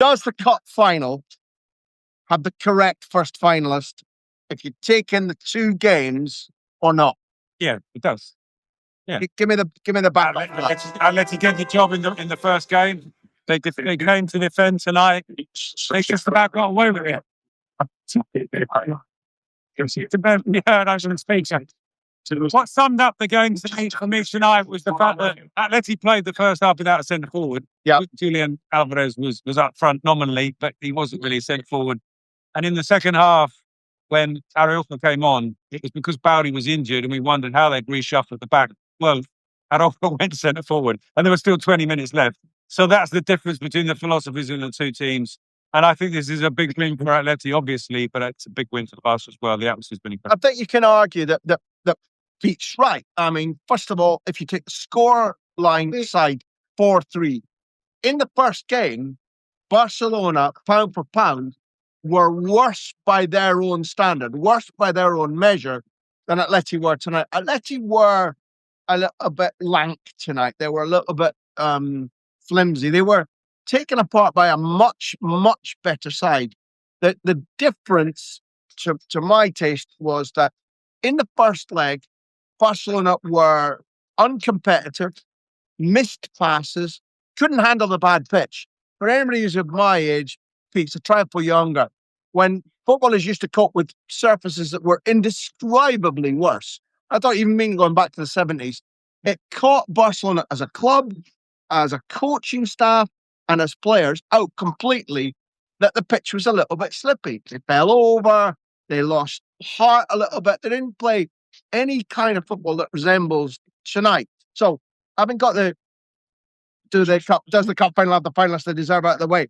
does the cup final have the correct first finalist if you take in the 2 games or not? Yeah, it does. Yeah. Give me the back. Atleti get the job in the first game. They came to defend tonight. They just about got away with it. Yeah, I shouldn't speak. What summed up the game for me tonight was the fact that Atleti played the first half without a centre forward. Yeah, Julian Alvarez was up front nominally, but he wasn't really a centre forward. And in the second half, when Araujo came on, it was because Bowley was injured, and we wondered how they'd reshuffle at the back. Well, Araujo went centre forward, and there were still 20 minutes left. So that's the difference between the philosophies of the 2 teams. And I think this is a big win for Atleti, obviously, but it's a big win for the Barça as well. The atmosphere's been incredible. I think you can argue that Pete's right. I mean, first of all, if you take the score line side 4-3, in the first game, Barcelona, pound for pound, were worse by their own standard, worse by their own measure than Atleti were tonight. Atleti were a little bit lank tonight. They were a little bit flimsy. They were taken apart by a much, much better side. The difference, to my taste, was that in the first leg, Barcelona were uncompetitive, missed passes, couldn't handle the bad pitch. For anybody who's of my age, Pete's a trifle younger, when footballers used to cope with surfaces that were indescribably worse. I don't even mean going back to the 70s. It caught Barcelona as a club, as a coaching staff, and as players out completely, that the pitch was a little bit slippy. They fell over, they lost heart a little bit. They didn't play any kind of football that resembles tonight. So, having got does the cup final have the finalists they deserve out of the way?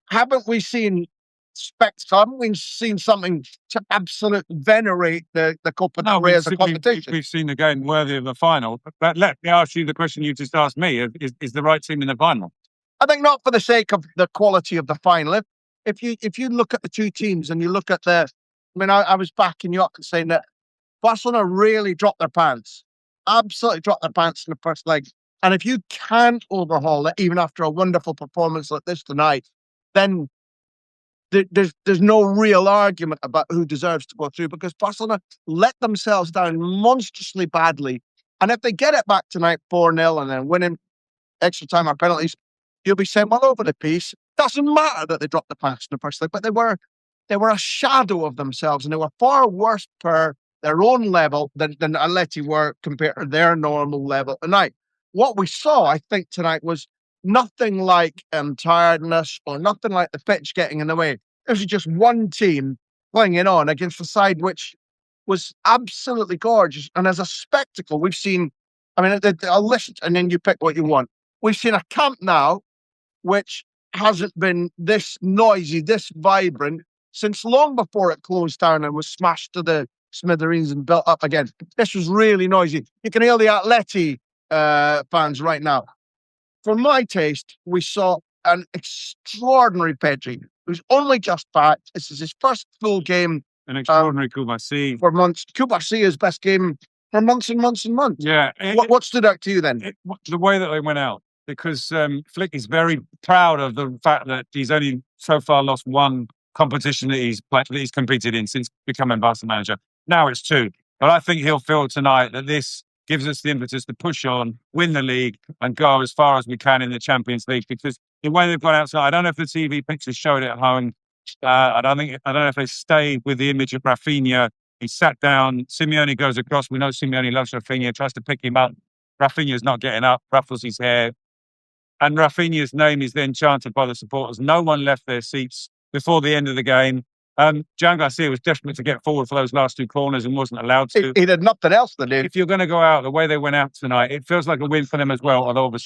Haven't we seen spectacle? Haven't we seen something to absolutely venerate the Copa del Rey as a competition? We've seen the game worthy of a final. But let me ask you the question you just asked me: is the right team in the final? I think not for the sake of the quality of the final. If you look at the 2 teams and you look at I was backing you up and saying that Barcelona really dropped their pants, absolutely dropped their pants in the first leg. And if you can't overhaul it, even after a wonderful performance like this tonight, then there's no real argument about who deserves to go through, because Barcelona let themselves down monstrously badly. And if they get it back tonight 4-0 and then winning extra time or penalties, you'll be saying, well, over the piece. Doesn't matter that they dropped the pass in the first leg, but they were a shadow of themselves, and they were far worse per their own level than Atleti were compared to their normal level tonight. What we saw, I think, tonight was nothing like tiredness or nothing like the pitch getting in the way. This was just one team clinging on against a side which was absolutely gorgeous. And as a spectacle, we've seen, I'll list and then you pick what you want. We've seen a Camp Nou which hasn't been this noisy, this vibrant, since long before it closed down and was smashed to the smithereens and built up again. This was really noisy. You can hear the Atleti fans right now. For my taste, we saw an extraordinary Pedri, who's only just back. This is his first full game. An extraordinary Kubasi. For months. Kubasi's best game for months and months and months. Yeah. What stood out to you then? The way that they went out. Because Flick is very proud of the fact that he's only so far lost 1 competition that he's competed in since becoming Barca manager. Now it's 2. But I think he'll feel tonight that this gives us the impetus to push on, win the league, and go as far as we can in the Champions League. Because the way they've gone outside, I don't know if the TV pictures showed it at home. I don't know if they stayed with the image of Rafinha. He sat down. Simeone goes across. We know Simeone loves Rafinha, tries to pick him up. Rafinha's not getting up, ruffles his hair. And Rafinha's name is then chanted by the supporters. No one left their seats before the end of the game. Jan Garcia was desperate to get forward for those last 2 corners and wasn't allowed to. He did nothing else to do. If you're going to go out the way they went out tonight, it feels like a win for them as well, although obviously